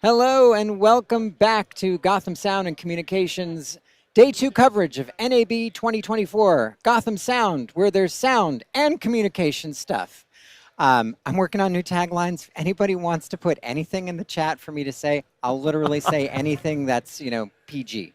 Hello and welcome back to Gotham Sound and Communications Day 2 coverage of NAB 2024. Gotham Sound, where there's sound and communication stuff. I'm working on new taglines. If anybody wants to put anything in the chat for me to say, I'll literally say anything that's, PG.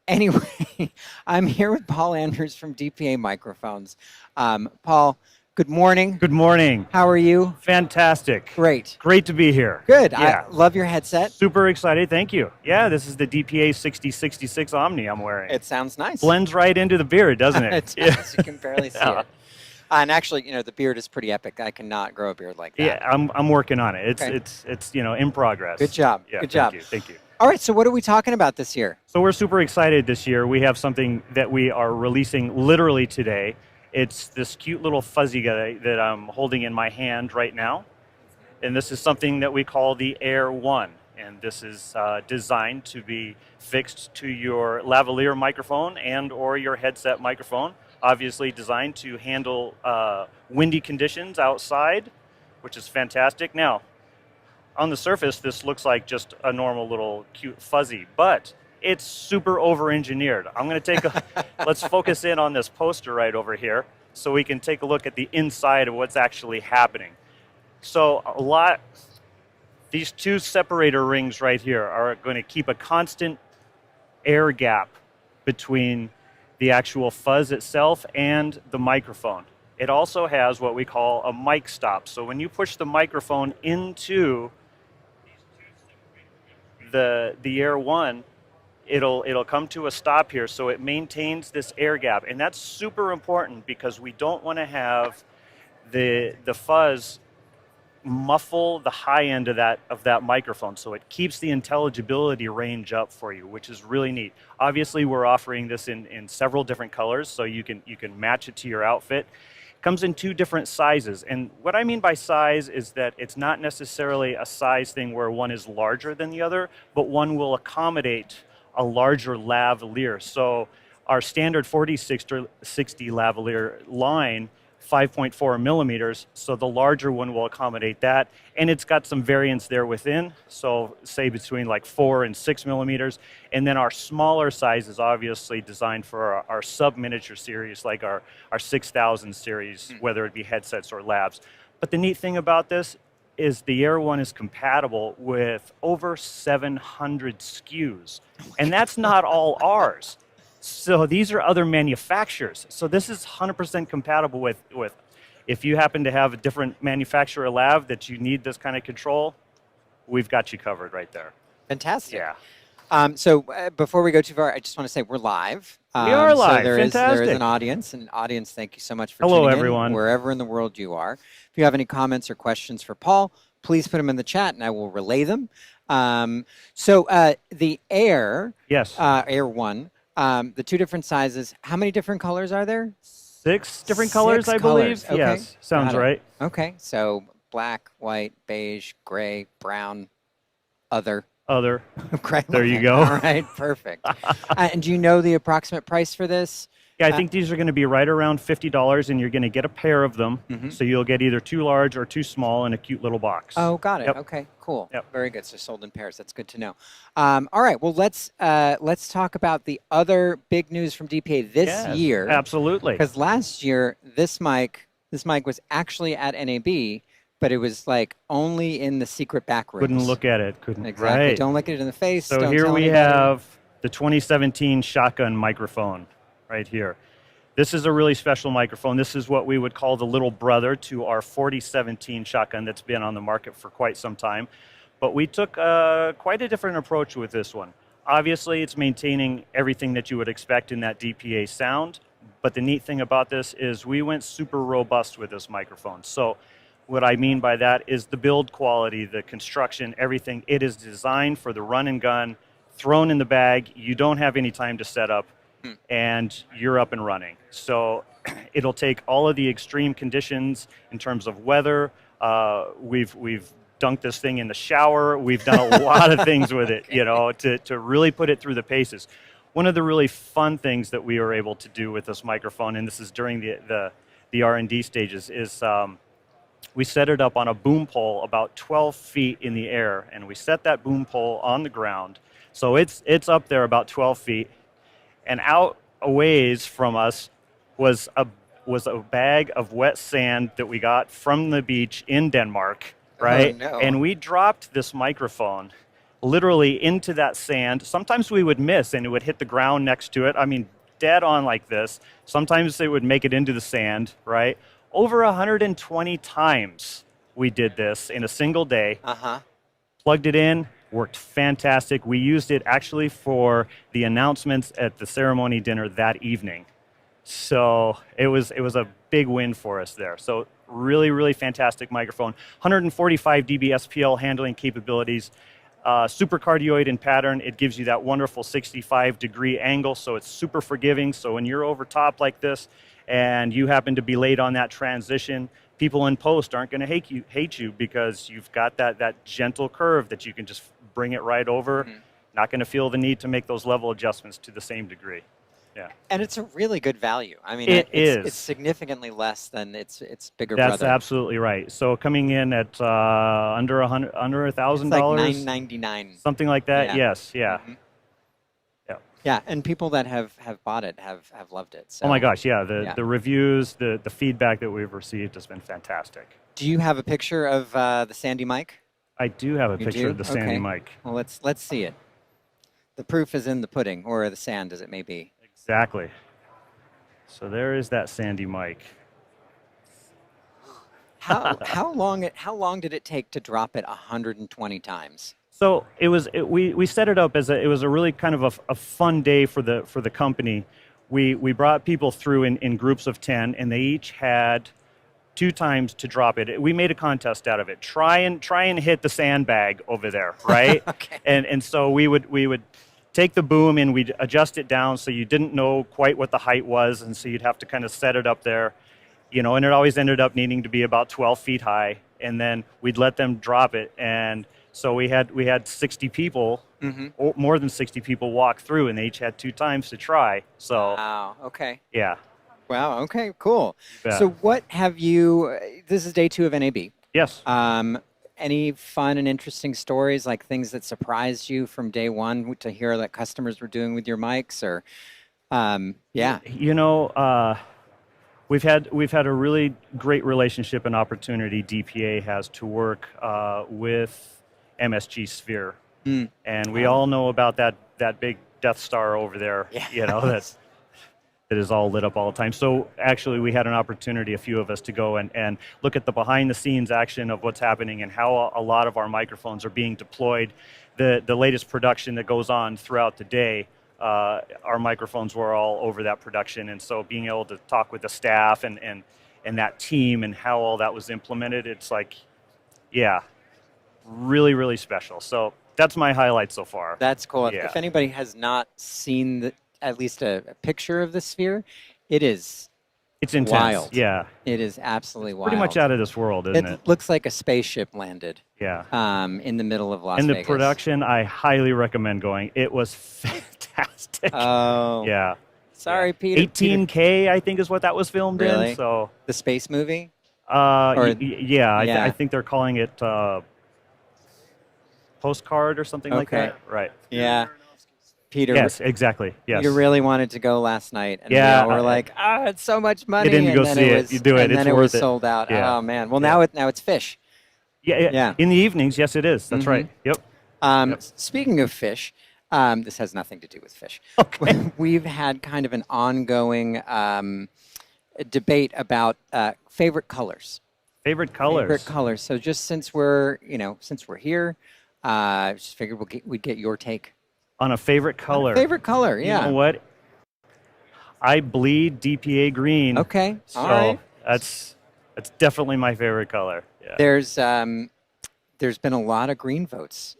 Anyway, I'm here with Paul Andrews from DPA Microphones. Paul, good morning. Good morning. How are you? Fantastic. Great. Great to be here. Good. Yeah. I love your headset. Super excited. Thank you. Yeah, this is the DPA 6066 Omni I'm wearing. It sounds nice. Blends right into the beard, doesn't it? It does. You can barely see it. And actually, the beard is pretty epic. I cannot grow a beard like that. Yeah, I'm working on it. It's Okay. it's in progress. Good job. Yeah, Good job. Thank you. All right, so what are we talking about this year? So we're super excited this year. We have something that we are releasing literally today. It's this cute little fuzzy guy that I'm holding in my hand right now. And this is something that we call the Air1. And this is designed to be fixed to your lavalier microphone and or your headset microphone. Obviously designed to handle windy conditions outside, which is fantastic. Now, on the surface, this looks like just a normal little cute fuzzy, but it's super over-engineered. I'm going to take a, let's focus in on this poster right over here so we can take a look at the inside of what's actually happening. So these two separator rings right here are going to keep a constant air gap between the actual fuzz itself and the microphone. It also has what we call a mic stop. So when you push the microphone into the Air1, it'll come to a stop here, so it maintains this air gap, and that's super important because we don't want to have the fuzz muffle the high end of that microphone, so it keeps the intelligibility range up for you, which is really neat. Obviously, we're offering this in several different colors, so you can match it to your outfit. Comes in two different sizes, and what I mean by size is that it's not necessarily a size thing where one is larger than the other, but one will accommodate a larger lavalier. So our standard 4060 lavalier line, 5.4 millimeters, so the larger one will accommodate that, and it's got some variants there within, so say between like 4 and 6 millimeters, and then our smaller size is obviously designed for our sub-miniature series, like our 6000 series, whether it be headsets or labs. But the neat thing about this is the Air1 is compatible with over 700 SKUs, and that's not all ours. So these are other manufacturers. So this is 100% compatible with if you happen to have a different manufacturer lab that you need this kind of control, we've got you covered right there. Fantastic. Yeah. So before we go too far, I just want to say we're live. We are live. So there is Fantastic. an audience. And audience, thank you so much for Hello, tuning everyone. in, wherever in the world you are. If you have any comments or questions for Paul, please put them in the chat, and I will relay them. So the Air, Yes. Air1, the two different sizes, how many different colors are there? 6 different colors, I believe. Okay. Yes, sounds Got it. right. Okay, so black, white, beige, gray, brown, other. Gray. There you go. All right, perfect. And do you know the approximate price for this? Yeah, I think these are going to be right around $50, and you're going to get a pair of them. So you'll get either 2 large or 2 small in a cute little box. Oh, got it. Yep. Okay, cool. Yep. Very good. So sold in pairs. That's good to know. All right. Well, let's talk about the other big news from DPA this year. Absolutely. Because last year this mic was actually at NAB, but it was like only in the secret back rooms. Couldn't look at it. Couldn't. Exactly. Right. Don't look it in the face. So Don't here tell we anybody. have the 2017 shotgun microphone right here. This is a really special microphone. This is what we would call the little brother to our 4017 shotgun that's been on the market for quite some time. But we took quite a different approach with this one. Obviously, it's maintaining everything that you would expect in that DPA sound. But the neat thing about this is we went super robust with this microphone. So what I mean by that is the build quality, the construction, everything. It is designed for the run and gun, thrown in the bag. You don't have any time to set up, and you're up and running. So it'll take all of the extreme conditions in terms of weather. We've dunked this thing in the shower. We've done a lot of things with it, you know, to really put it through the paces. One of the really fun things that we were able to do with this microphone, and this is during the R&D stages, is we set it up on a boom pole about 12 feet in the air, and we set that boom pole on the ground. So it's up there about 12 feet, and out a ways from us was a bag of wet sand that we got from the beach in Denmark, right? Oh, no. And we dropped this microphone literally into that sand. Sometimes we would miss and it would hit the ground next to it. I mean, dead on like this. Sometimes it would make it into the sand, right? Over 120 times we did this in a single day. Plugged it in, worked fantastic. We used it actually for the announcements at the ceremony dinner that evening. So it was a big win for us there. So really, really fantastic microphone. 145 dB SPL handling capabilities. Super cardioid in pattern. It gives you that wonderful 65-degree angle, so it's super forgiving. So when you're over top like this and you happen to be late on that transition, people in post aren't going to hate you because you've got that gentle curve that you can just bring it right over. Not going to feel the need to make those level adjustments to the same degree. Yeah. And it's a really good value. I mean, it's significantly less than its bigger brother. That's absolutely right. So coming in at under $1,000, like $999, something like that. Yeah. Yes. Yeah. Yeah, and people that have bought it have loved it. So, oh my gosh, yeah. The reviews, the feedback that we've received has been fantastic. Do you have a picture of the Sandy Mic? I do have a picture of the Sandy Mic. Well, let's see it. The proof is in the pudding, or the sand, as it may be. Exactly. So there is that Sandy Mic. How long did it take to drop it 120 times? So we set it up as it was a really kind of a fun day for the company. We brought people through in groups of 10, and they each had 2 times to drop it. We made a contest out of it. Try and hit the sandbag over there, right? Okay. And so we would take the boom and we'd adjust it down so you didn't know quite what the height was, and so you'd have to kind of set it up there, and it always ended up needing to be about 12 feet high, and then we'd let them drop it. And so we had 60 people, or more than 60 people walk through, and they each had 2 times to try. So wow, okay. Yeah. Wow, okay, cool. Yeah. So what have you, this is day 2 of NAB. Yes. Any fun and interesting stories, like things that surprised you from day 1 to hear that customers were doing with your mics, or yeah? We've had a really great relationship and opportunity DPA has to work with MSG Sphere, and we all know about that big Death Star over there. Yeah. That is all lit up all the time. So actually we had an opportunity, a few of us, to go and look at the behind the scenes action of what's happening and how a lot of our microphones are being deployed. The latest production that goes on throughout the day, our microphones were all over that production. And so being able to talk with the staff and that team and how all that was implemented, it's like, yeah, really, really special. So that's my highlight so far. That's cool. Yeah. If anybody has not seen at least a picture of the Sphere, it's intense. Wild. Yeah. It is absolutely wild. Pretty much out of this world, isn't it? It looks like a spaceship landed. Yeah. In the middle of Las Vegas. And the production, I highly recommend going. It was fantastic. Oh. Yeah. Sorry, Peter. 18K, I think, is what that was filmed in. So the space movie? Yeah. I think they're calling it Postcard or something like that. Right. Yeah. Peter. Yes, exactly. Yes. Peter really wanted to go last night, and we all were like, it's so much money. You didn't go see it. You do it. And it's then it worth was sold out. Yeah. Oh man. Well, now it's fish. Yeah. In the evenings, yes, it is. That's right. Yep. Speaking of fish, this has nothing to do with fish. Okay. We've had kind of an ongoing debate about favorite colors. Favorite colors. Favorite colors. So just since we're here, just figured we'd get your take. On a favorite color. Favorite color, yeah. You know what? I bleed DPA green. Okay, so all right. That's definitely my favorite color. Yeah. There's been a lot of green votes.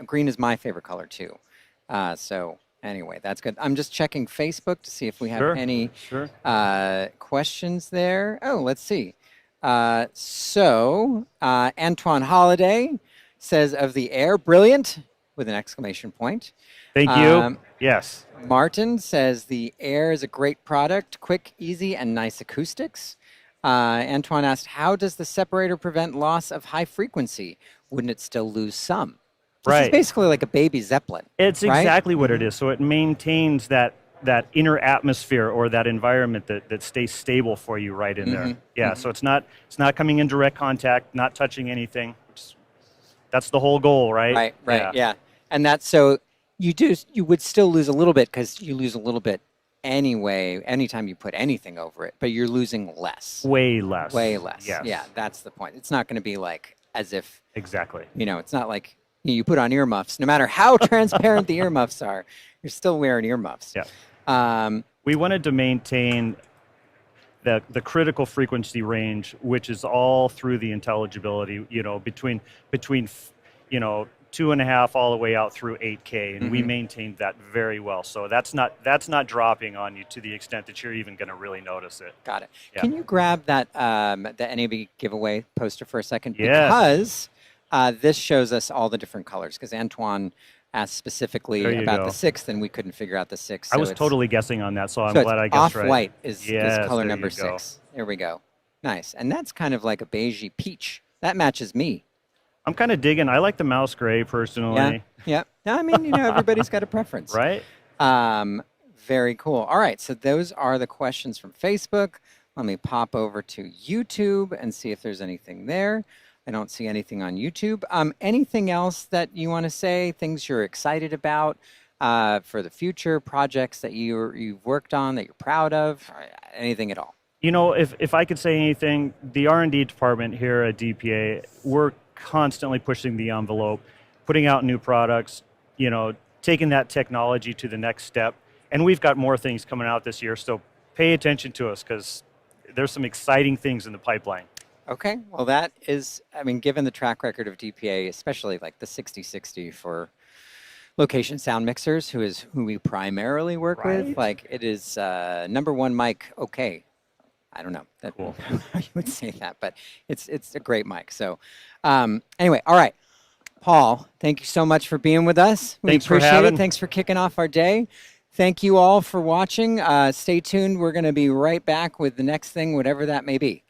Green is my favorite color too. So anyway, that's good. I'm just checking Facebook to see if we have any questions there. Oh, let's see. So Antoine Holiday says of the Air, brilliant, with an exclamation point. Thank you. Yes. Martin says the Air is a great product, quick, easy, and nice acoustics. Antoine asked, how does the separator prevent loss of high frequency? Wouldn't it still lose some? This is Right. basically like a baby Zeppelin. It's right? exactly what it is. So it maintains that inner atmosphere or that environment that stays stable for you right in there. Yeah. So it's not coming in direct contact, not touching anything. That's the whole goal, right? Right. Yeah. And that's so you would still lose a little bit because you lose a little bit anyway, anytime you put anything over it, but you're losing less. Way less. Way less. Yes. Yeah, that's the point. It's not going to be like as if, exactly. It's not like you put on earmuffs. No matter how transparent the earmuffs are, you're still wearing earmuffs. Yeah. We wanted to maintain the critical frequency range, which is all through the intelligibility, between 2.5 all the way out through 8K, and we maintained that very well. So that's not dropping on you to the extent that you're even going to really notice it. Got it. Yeah. Can you grab that the NAB giveaway poster for a second? Yes. Because this shows us all the different colors. Because Antoine asked specifically about the 6th, and we couldn't figure out the 6th. I was totally guessing on that, so I'm glad I guessed right. Off-white is color number 6. There we go. Nice. And that's kind of like a beigey peach. That matches me. I'm kind of digging. I like the mouse gray personally. Yeah. I mean, everybody's got a preference. Right? Very cool. All right. So those are the questions from Facebook. Let me pop over to YouTube and see if there's anything there. I don't see anything on YouTube. Anything else that you want to say, things you're excited about for the future, projects that you've worked on that you're proud of, anything at all? If I could say anything, the R&D department here at DPA, we're constantly pushing the envelope, putting out new products, taking that technology to the next step. And we've got more things coming out this year, so pay attention to us because there's some exciting things in the pipeline. Okay. Well, that is, given the track record of DPA, especially like the 6060 for location sound mixers, who we primarily work with, like it is number one mic. Okay. I don't know that cool. You would say that, but it's a great mic. So anyway, all right. Paul, thank you so much for being with us. We appreciate it. Thanks for kicking off our day. Thank you all for watching. Stay tuned. We're going to be right back with the next thing, whatever that may be.